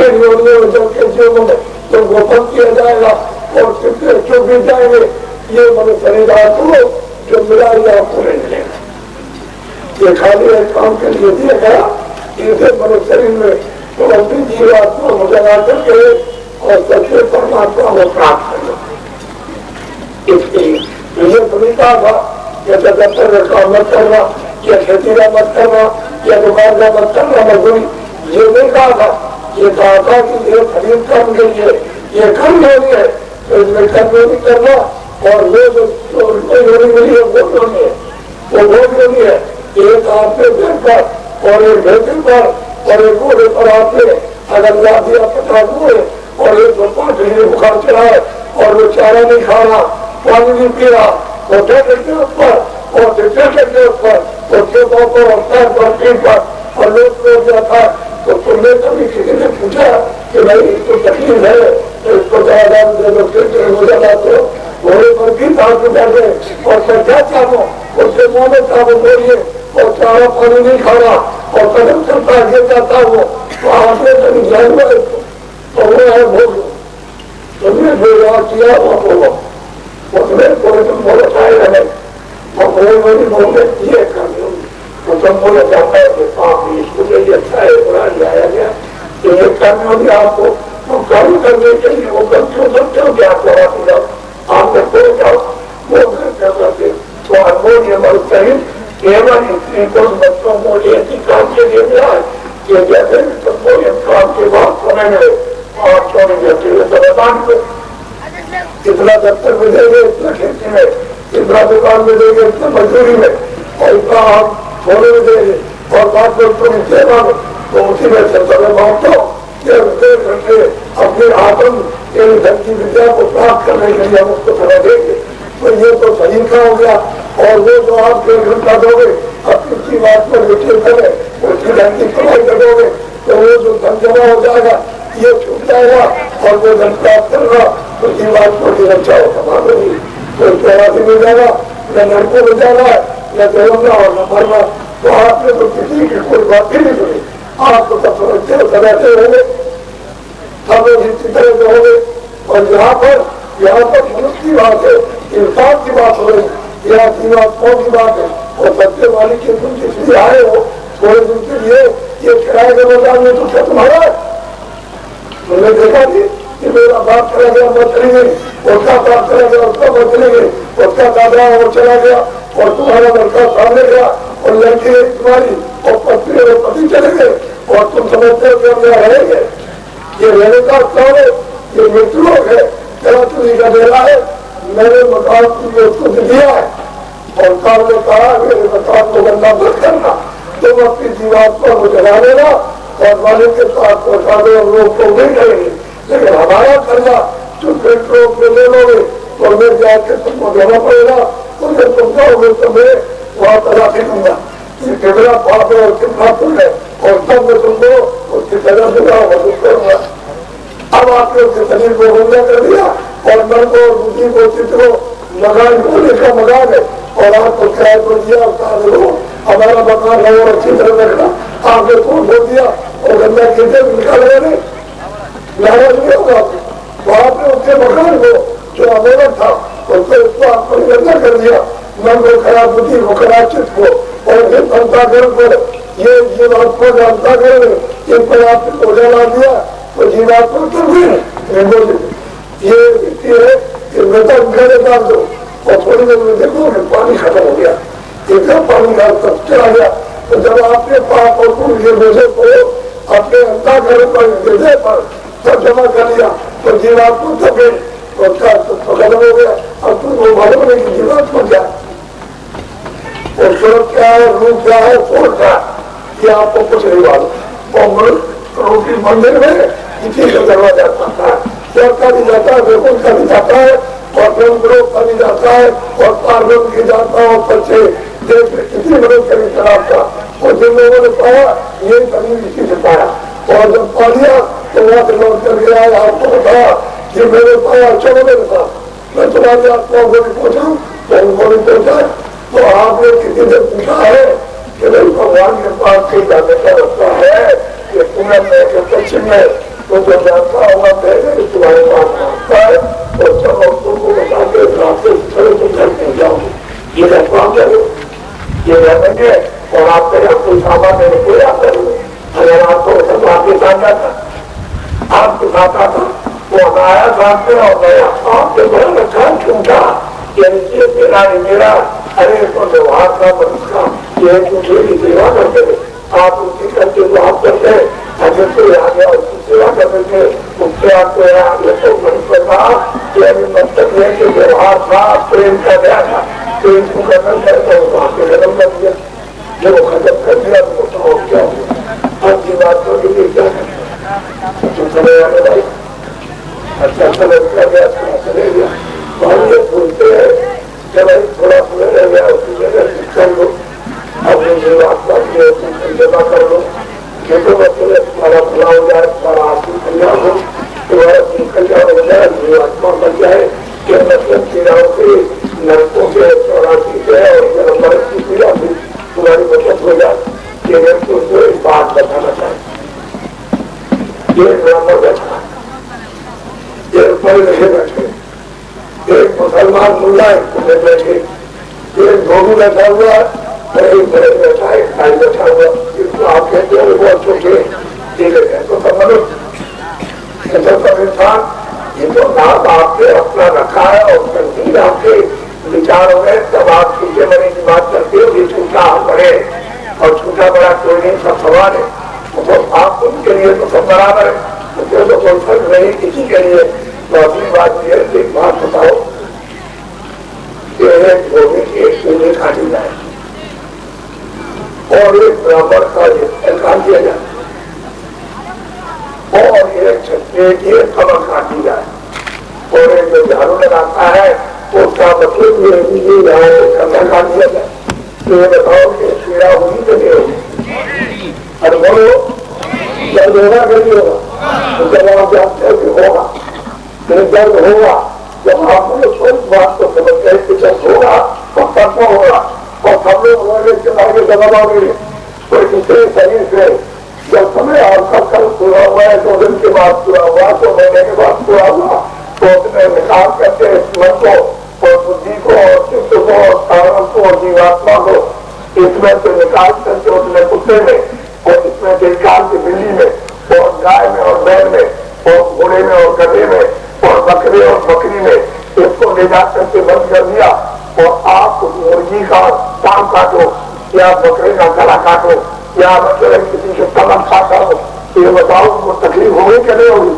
इन योनियों जल के जीवन में तुमको बंद किया जाएगा और कितने चुप भी जाएंगे ये मन शरीर आपको जो मिला ये आपको नहीं मिलेगा। ये खाली एक काम के लिए दिया गया इसे मन शरीर में तो अपनी जीवात्मा को जगा करके और सच्चे परमात्मा को प्राप्त कर लो। इसलिए मुझे सुनीता था या जगत का मत करना या खेती का मत करना या दुकान का मत करना मजदूरी ये नहीं कहा था। ये कहा था कि ये खरीद कर्म के लिए ये कर्म होनी है तो इसमें कर्म नहीं करना और वो जो होनी मिली है वो होनी है वो होनी है। एक आपके घर पर और एक भेजन पर और एक घोड़े पर आपने अगर ला दिया 50 हुए और एक 5 डिग्री बुखार चढ़ा है और वो चारा नहीं खा रहा पानी नहीं पी रहा कोठे के ऊपर और डिटेक्टर के ऊपर उसके ऊपर अवसर पर और लोग जाता है। तो तुमने कभी किसी ने पूछा कि भाई इसको तकलीफ है तो इसको ज्यादा हो जाता तो घोड़े पर भी ताकि बैठे और मैं क्या चाहूँ उससे मुँह में चाहूँ बोलिए और चारा पानी नहीं खा रहा और कदम चलता गिर जाता हूँ तो आपने कभी जानवर तो वो है भोग तुमने बेवा किया वो बोलो उसमें कोई तुम बोलो चाहे नहीं और कोई मेरी बोलने ये कर तो तुम बोले जाता है कि आप इसको लिए अच्छा है बुरा लाया गया तो ये करने होगी आपको तो कम करने के लिए वो गलतियों सकते हो कि आप लगा दी जाओ आप जब बोल जाओ वो कर सकते तो अनमोल ये मत सही केवल स्त्री को बच्चों को एक ही काम के लिए मिला है कि जैसे तुमको एक काम के बाद समय मिले और 24 घंटे में समाधान को इतना दफ्तर में देंगे इतना खेती में इतना दुकान में देंगे इतना मजदूरी में और इतना आप थोड़े में देंगे और बात दोस्तों की सेवा में तो उसी में से समय बांटो घंटे अपने आत्म एवं धन की विद्या को प्राप्त करने के लिए हम उसको समय देंगे तो ये तो सही का हो गया और वो जो आप 1 घंटा दोगे अपनी की बात पर विचलित करें उसकी धन की कमाई करोगे तो वो जो धन जमा हो जाएगा ये छूट जाएगा और वो धन प्राप्त करना उसकी बात पर की रक्षा हो समान होगी तो चौरासी मिल जाएगा न लड़कों में जाना है न जलना और न मरना तो आपने तो किसी की कोई बात ही नहीं सुनी आपको सब समझते हो समझते होंगे सब इसी तरह से होंगे और यहाँ पर मनुष्य की बात है इंसान की बात हो रही यहाँ जीवात्माओं की बात है और सत्य वाली के तुम जिसलिए आए हो थोड़े दिन के लिए ये किराए के मैदान में तो क्या तुम्हारा है तुमने देखा नहीं कि मेरा बाप चला गया मैं चली गई उसका बाप चला गया उसका मैं चली गई उसका दादा वो चला गया और तुम्हारा लड़का सामने गया और लड़की तुम्हारी और पत्नी और पति चले गए और तुम समझते हो कि हम यहाँ रहेंगे ये रहने का स्थान है ये मृत्यु लोग है चला चुनी का डेरा है मैंने मकान तुमने उसको दिया है और काम ने कहा मेरे मकान को गंदा मत करना तुम अपनी जीवात्मा को जगा लेना और मालिक के पास पहुंचा दो और लोग को नहीं करेंगे लेकिन हमारा करना जो पेट्रोल में ले लोगे और मैं जाके तुमको देना पड़ेगा तो जब तुम जाओगे तो मैं वहाँ तला दूंगा ये कितना पाप है और कितना पुण्य है और तब मैं तुमको उसकी सजा दूंगा मदद करूंगा। अब आपने उसके शरीर को गुंडा कर दिया और मन को और बुद्धि को चित्त को मकान खोलने का मकान है और आपको किराए को दिया हमारा मकान है और अच्छी तरह रखना आपने कौन बोल दिया और गंदा खेते निकाल गए नाराज नहीं होगा तो आपने उसके मकान को जो अमेरा था उसको आपने गंदा कर दिया मन को खराब बुद्धि को खराब चित्त को और फिर अंताकरण पर ये बात को अंताकरण इन पर आपने पूजा ला दिया तो जीवात्मा कर गए ये मृतक मेरे डाल दो और थोड़ी देर में देखो कि पानी खत्म हो गया इतना पानी का तब चला गया तो जब आपने पाप और पुण्य के बोझे को अपने अंताकरण पर हृदय पर सब जमा कर लिया तो जीवात्मा तब गई तो उसका खत्म हो गया अब तुमको मालूम नहीं कि जीवात्मा क्या और स्वर्ग क्या है रूप क्या है फोड़ क्या ये आपको कुछ नहीं मालूम और रूपी मंदिर में इसी का दरवाजा जाता है स्वर्ग का भी जाता है वैकुंठ का भी जाता है और ब्रह्मलोक का भी जाता है और पार्वती की जाता है और बच्चे देश में किसी मनुष्य का भी शराब था और जिन लोगों ने पाया यही कभी इसी से पाया और जब पा लिया तो वहां से लौट कर गया आपको बताया कि मैंने पाया चलो मेरे साथ मैं तुम्हारी आत्माओं को भी पहुंचाऊं तो उनको भी पहुंचाए तो आपने किसी से पूछा है कि भाई भगवान के पास कहीं जाने का रास्ता है कि पूरब में कि पश्चिम में तो जो जानता होगा पहले तुम्हारे पास रास्ता है और सब तुमको बता के रास्ते से चलो तुम घर नहीं जाओगे ये रास्ता करो ये रहेंगे और आपके यहाँ कोई सामान मेरे को आता है अगर आपको सब आपके साथ जाता आपके साथ आता वो आया साथ में और गया आपके बड़ा रखा क्यों था ये मेरा नहीं मेरा अरे तो व्यवहार का मनुष्य का ये दूसरे की सेवा करते आप उसकी करके जो आप करते हैं अगर कोई आ गया उसकी सेवा करने के उससे आपको आगे तो मनुष्य का ये अभी मतलब है कि व्यवहार था प्रेम का गया था प्रेम को खत्म कर तो आपके खत्म कर दिया जब वो खत्म कर दिया तो क्या हुआ आज की बात को लिए क्या तो समय आने भाई अच्छा समय गया चले गया हम ये बोलते हैं कि भाई जीवात्मा की जमा कर दो, ये तो मतलब तुम्हारा भला हो जाए, तुम्हारा आत्म कल्याण हो, तुम्हारा कल्याण हो जाए, जीवात्मा बन जाए, ये मतलब पीड़ाओं से, नरकों से, 84 से और जन्म मरण की पीड़ा से तुम्हारी बचत हो जाए। ये मैं तुमको एक बात बताना चाहता हूँ। ये ब्राह्मण बैठा, ये ऊपर नहीं बैठे, एक मुसलमान मुल्ला है तुम्हें बैठे, एक धोबी बैठा हुआ और एक बड़े बैठा है, खाई बैठा हुआ, इसको आप कहते हो वो छोटे ठीक है। तो समझो सब इंसान ये तो नाम आपके अपना रखा है और तंजीर आपके विचारों में तब आप छूटे बड़े की बात करते हो कि छूटा हम बड़े और छूटा बड़ा कोई नहीं, सब सवाल है। तो आप उनके लिए तो सब बराबर है, मुझे तो कोई फर्क नहीं किसी के लिए। तो अपनी बात ये है, एक बात बताओ, एक धोबी की एक चूल्हे काटी जाए और एक ब्राह्मण का एहसान किया जाए और एक छत्ते की कमर काटी जाए और एक जो झाड़ू लगाता है उसका मतलब ये कमर काट दिया जाए। तो ये बताओ कि पीड़ा होगी तो नहीं होगी? अरे बोलो, दर्द होगा कि नहीं होगा? तो जब आप जानते हो कि होगा, फिर दर्द होगा, जब आप उस बात को समझ गए कि जब होगा तो परसों होगा और सब लोग होने के बाद जवाब आओगे तो दूसरे शरीर से जब समय आपका कल पूरा हुआ है, 2 दिन के बाद पूरा हुआ, 2 महीने के बाद पूरा हुआ, तो उसमें निकाल करके मन को और बुद्धि को और चित्त को और कारण को और जीवात्मा को इसमें से निकाल करके उसमें कुत्ते में और इसमें देवकाल की बिल्ली में और गाय में और बैल में और घोड़े में और गधे में और बकरे और बकरी में इसको ले जा करके बंद कर दिया और आप मुर्गी का टांग काटो या बकरे का गला काटो या मतलब किसी से कमर खाता हो, तो ये बताओ वो तकलीफ होगी कि नहीं होगी?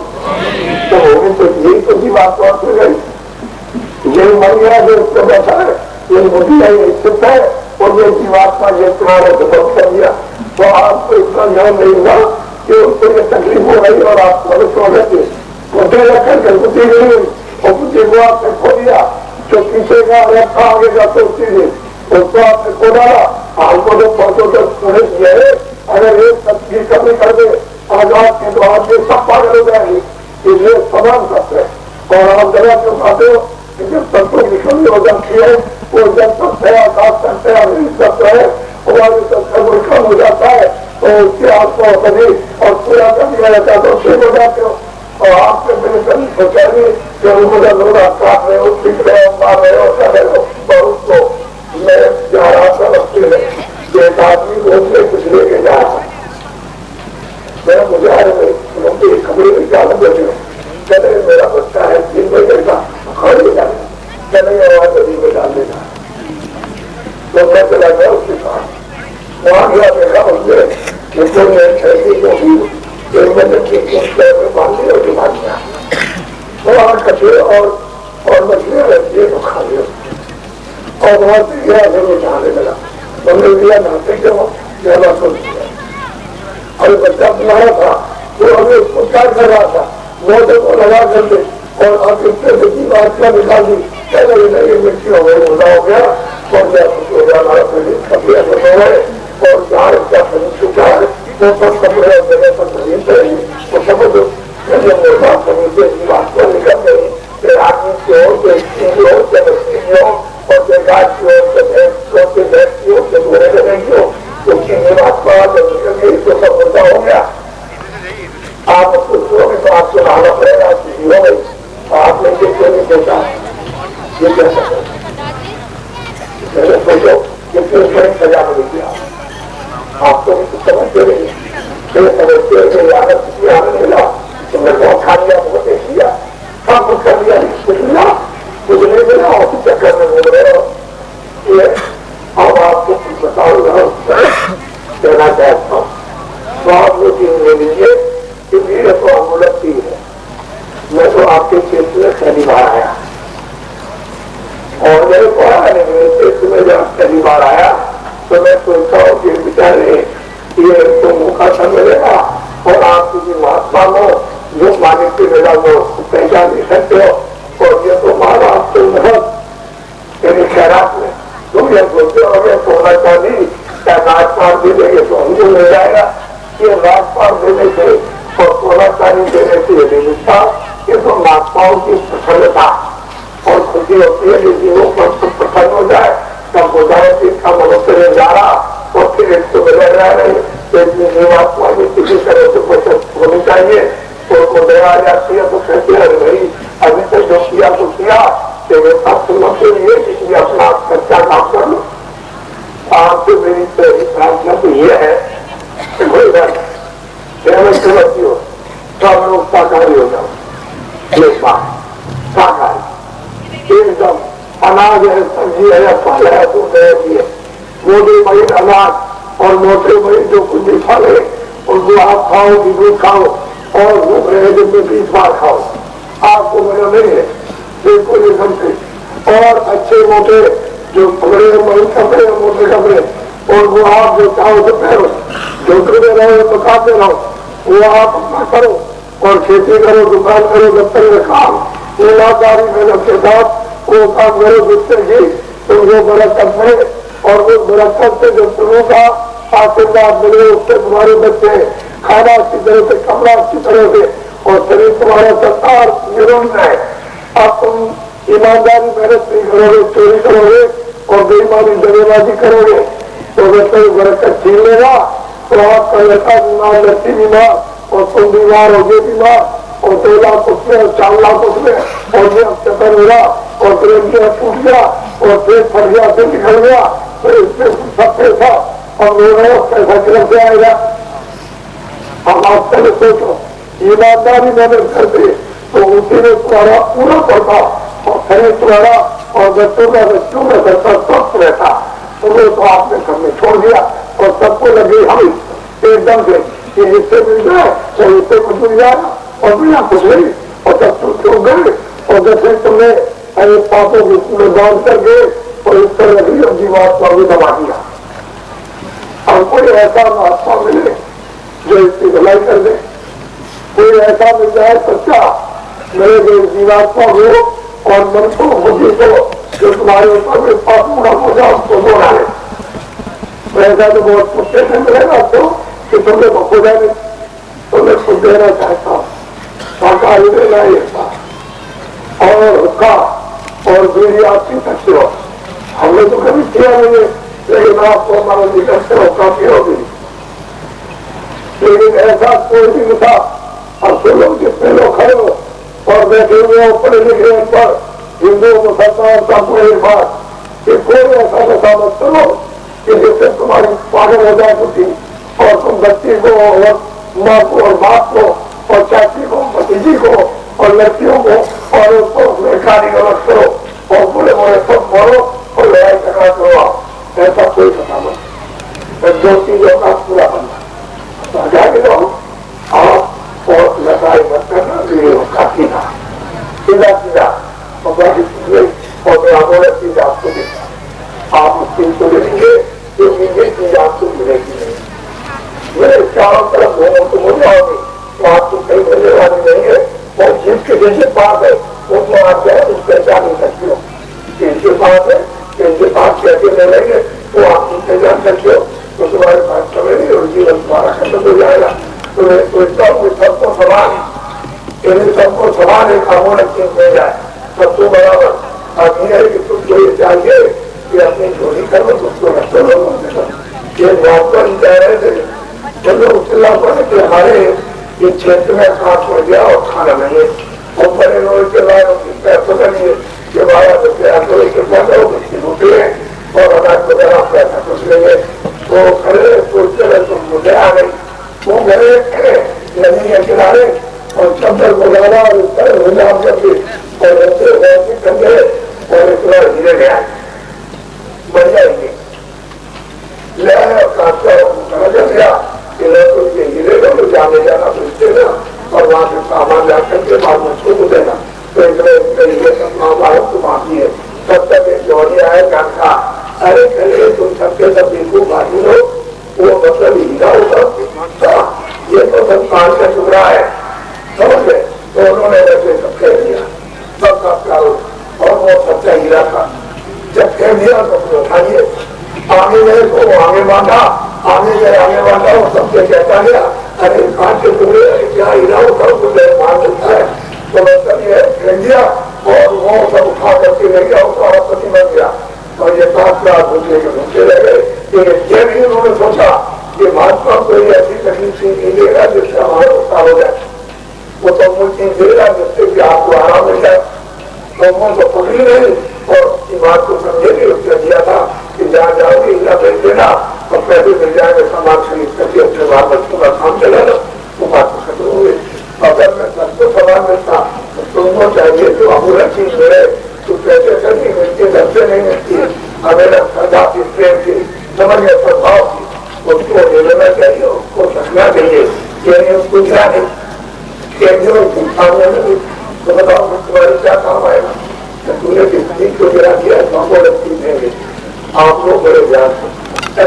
तो होगी। तो यही तो जीवात्मा हो गई, यही मर गया जो उसको बैठा है, ये बुद्धि है, ये चित्त है और ये जीवात्मा ये तुम्हारे को बंद कर दिया। तो आपको इतना ध्यान नहीं हुआ कि उसको ये तकलीफ हो रही और आप मनुष्य हो गए बुद्धि रखकर बुद्धि नहीं हुई और बुद्धि को आपने खो दिया। जो पीछे का रखा आगे का तो चीजें उसको आपने खो डाला। हमको तो परसों तक पूरे किए, अगर एक सब्जी कमी कर दे आजाद के तो आप ये सब पागल हो जाएंगे, इसलिए समान सत्य है। और आप जगह क्यों खाते हो कि जब तत्वों की कमी हो जाती है वो जब तक है आकाश करते हैं सत्य है हमारे सत्य कम हो जाता है तो उसके आपको कभी और पूरा कर दिया जाता है तो ठीक हो जाते हो। और आपके मेरे कभी सोचाइए कि उनको लोग आप काट रहे हो, पीट रहे हो, मार रहे हो, कर रहे हो और उसको मैं जा रहा था रस्ते में एक आदमी को उसने कुछ लेके जा रहा मैं मुझे आ रहे उनकी खबरें में क्या लगे चले मेरा बच्चा है 3 महीने का खड़े जाने चले आवाज नदी में डाल देना। तो मैं चला गया उसके पास, वहां गया देखा उसने खेतों में खेती को भी एक महीने के बांध दिया और बांध दिया वहां कचे और मछलियां रहती है तो खा लिया और वहां से गया जरूर नहाने लगा। हमने दिया नहाते क्यों ज्यादा सोच दिया और बच्चा बुलाया था वो हमें उसको प्यार कर रहा था मोटे को लगा कर दे और आप इससे बच्ची बात का निकाल दी पहले नहीं मिट्टी हो गई मुद्दा हो गया और हमारा कपड़े और जहाँ इसका चुका है वो सब कपड़े जगह पर जमीन पे वो समझ मोटा से बात को निकल गई फिर आदमी की ओर से स्त्री की ओर से बच्ची की ओर और गाय की ओर से भैंस की ओर से घोड़े लगे की ओर उसकी बात को जब निकल गई तो सब मुद्दा हो गया। आप उसको छोड़ोगे तो आपको लाना पड़ेगा किसी हो गई आपने ये क्यों नहीं सोचा ये क्या सकते सोचो कितनी बड़ी सजा मिलेगी आपको भी कुछ समझते नहीं फिर समझते हैं आनंद किसी आनंद मिला तुमने बहुत खा लिया बहुत देख लिया सब कुछ कर लिया कुछ मिला कुछ नहीं मिला और कुछ चक्कर में घूम रहे हो। ये अब आपको कुछ बताऊंगा कहना चाहता हूँ तो आप लोग ले लीजिए कि मेरे तो अनुलक्ति है मैं तो आपके क्षेत्र में पहली बार आया और मेरे को मेरे क्षेत्र में जब पहली बार आया तो मैं सोचता हूँ कि बेचारे ये तो मौका सा मिलेगा और आप किसी महात्मा को जो मालिक की मिला वो पहचान नहीं सकते हो और ये तो माना आपको बहुत मेरे खैरात में तुम ये सोचते हो सोना चांदी या नाचना मिल जाएगा। ये राजपाल देने से और सोनाचारी देने से ये नहीं मिलता। ये तो महात्माओं की प्रसन्नता और खुशी होती है। यदि वो प्रसन्न हो जाए तब हो जाए कि इसका मनुष्य ने जा रहा और फिर एक तो मिल रहा नहीं। जीवात्मा भी किसी तरह से प्रशस्त होनी चाहिए। तो दया आ जाती है तो कहते हैं अरे भाई अभी तक जो किया तो किया, अब सुनना चाहिए कि अपना सच्चा काम कर लो। आपसे मेरी प्रार्थना तो ये है कि कोई बात समझती हो सब लोग शाकाहारी हो जाओ। एक बात शाकाहारी एकदम अनाज है, सब्जी है, फल है, दूध है, मोटे महीन अनाज और मोटे महीन जो कुछ भी फल है उनको आप खाओ, दूध खाओ और भूख रहे दिन में 20 बार खाओ। आपको मजा नहीं है बिल्कुल नहीं समझते। और अच्छे मोटे जो कपड़े कपड़े मोटे कपड़े और वो आप जो चाहो तो पहनो, झोंकते रहो, पकाते रहो, वो आप अपना करो और खेती करो, दुकान करो, दफ्तर में काम ईमानदारी मेहनत के साथ वो काम करो जिससे कि तुमको बरकत मिले। और उस बरकत से जो तुमों का आशीर्वाद मिले उससे तुम्हारे बच्चे खाना अच्छी तरह से, कपड़ा अच्छी तरह से और शरीर तुम्हारा सरकार निरुद्ध है। अब तुम ईमानदारी मेहनत नहीं करोगे, चोरी करोगे और बेईमानी दगेबाजी करोगे तो जब तक बरकत छीन लेगा तो आपका लड़का बीमार, लड़की बीमार और तुम बीमार हो गए बीमार और 2 लाख उसमें और 4 लाख उसमें और ये चक्कर हुआ और प्रेम टूट गया और पेट फट गया, फिर निकल गया तो इसमें सब पैसा और लोगों पैसा किधर से आएगा। हम आप पहले सोचो ईमानदारी मेहनत करते तो उसी में तुम्हारा पूरा पड़ता और शरीर तुम्हारा और बच्चों का करता स्वस्थ रहता। तो वो तो आपने घर में छोड़ दिया और सबको लगे हम एकदम से कि जिससे मिल जाए तो इससे कुछ मिल जाएगा और बिना कुछ नहीं। और जब तुम छोड़ गए और जैसे तुमने अरे पापों में बांध कर गए और इस तरह भी जीवात्मा भी दबा दिया। और कोई ऐसा महात्मा मिले जो इसकी भलाई कर दे, कोई ऐसा मिल जाए सच्चा मेरे जीवात्मा हो और मन को बुद्धि को जो तुम्हारे ऊपर में पाप पूरा हो जाए उसको जोड़ा ले। ऐसा तो बहुत कुत्ते से मिलेगा तो कि तुम्हें खुदा ने तुम्हें खुद देना चाहता हूँ शाकाहारी देना और हुक्का और बीड़ी आपकी सकते हो। हमने तो कभी किया नहीं है लेकिन आपको हमारा निकल से हुक्का पियोगी। लेकिन ऐसा कोई भी था। अब तो लोग जितने लोग खड़े हो और बैठे हुए पढ़े लिखे पर हिंदू मुसलमान का कोई बात कि कोई ऐसा नशा मत करो कि जिससे तुम्हारी पागल हो जाए बुद्धि और तुम बच्ची को और माँ को और बाप को और चाची को, भतीजी को और लड़कियों को और उसको गाली गलत करो और बुरे बुरे सब बोलो और लड़ाई झगड़ा करो। ऐसा कोई नशा मत। जो चीजों का पूरा बनना जाके लो आप और लड़ाई मत करना काफी था सीधा सीधा और मैं चीज आपको देखा आप उस चीज को देखेंगे क्योंकि ये चीज आपको मिलेगी नहीं। मेरे चारों तरफ घूमो तो हो जाओगे तो आपको कहीं मिलने वाली नहीं है। और जिसके जैसे पास है वो तो आप जाए उस पहचान नहीं सकते हो। जिनके पास है जिनके पास कैसे ले लेंगे वो आप उससे जान सकते हो तो तुम्हारे पास समय नहीं और जीवन तुम्हारा खत्म हो जाएगा। तो सबको समान सबको समान एक अमूलक चीज मिल जाए सबको बराबर। अब ये है कि तुमको ये चाहिए कि अपनी चोरी करो उसको रखो ये नौकर कह रहे थे चलो चिल्ला पड़े कि हमारे ये क्षेत्र में खास हो गया और खाना नहीं है और बड़े लोग के बाद पैसों का नहीं है कि बारह रुपया रोटी है और अनाज वगैरह पैसा कुछ नहीं है तो खड़े सोचते रहे तो मुझे आ गई वो घरे नदी के किनारे और चंदर गुजारा और इस तरह हिजाब करके और रस्ते ठंडे और इतना हीरे गया बन जाएंगे ले आया गया कि लोग हीरे को जाने जाना पूछते ना और वहां से सामान ला करके बाद में छोड़ देना तो इतने तो बाकी है। तब तक एक जोड़ी आए का अरे खड़े तुम सबके सब बिल्कुल बाजू हो वो मतलब हीरा होगा ये तो सब कान का टुकड़ा है समझ गए। तो उन्होंने वैसे सब कह दिया सबका प्यारो और वो सच्चा हीरा था। जब कह दिया तो उठाइए आगे गए तो आगे बांधा आने वाला हो सबसे कहता गया, अरे कांच के टुकड़े क्या हीरा उठा मुझे मार देता है, तो मतलब ये फेंक दिया और वो सब उठा करके ले गया, उसका पति बन गया। और ये बात दूसरे के घूमते रह गए। ये भी उन्होंने सोचा कि महात्मा कोई ऐसी तकलीफ से नहीं देगा जिससे हमारा उपकार हो जाए, वो तो मुझे देगा जिससे कि आपको आराम मिल जाए। तो वो तो पकड़ी नहीं और इस बात को समझेगी, उसने दिया था कि जहाँ जाओगे हीरा भेज देना और पैसे मिल जाएंगे, सामान खरीद करके अपने बाल बच्चों का काम चलाना, वो बात को खत्म हो गई। अगर मैं सबको सामान मिलता तो तुमको चाहिए तो अमूल्य चीज मिले तो पैसे से नहीं मिलती, घर से नहीं मिलती। हमें श्रद्धा की, प्रेम की, समझ गए प्रभाव की, उसको ले लेना चाहिए, उसको रखना चाहिए। ये कुछ नहीं तो बताओ तुम्हारे क्या काम आएगा, तूने किसी को गिरा दिया, हमको लगती देंगे। आप लोग बड़े ध्यान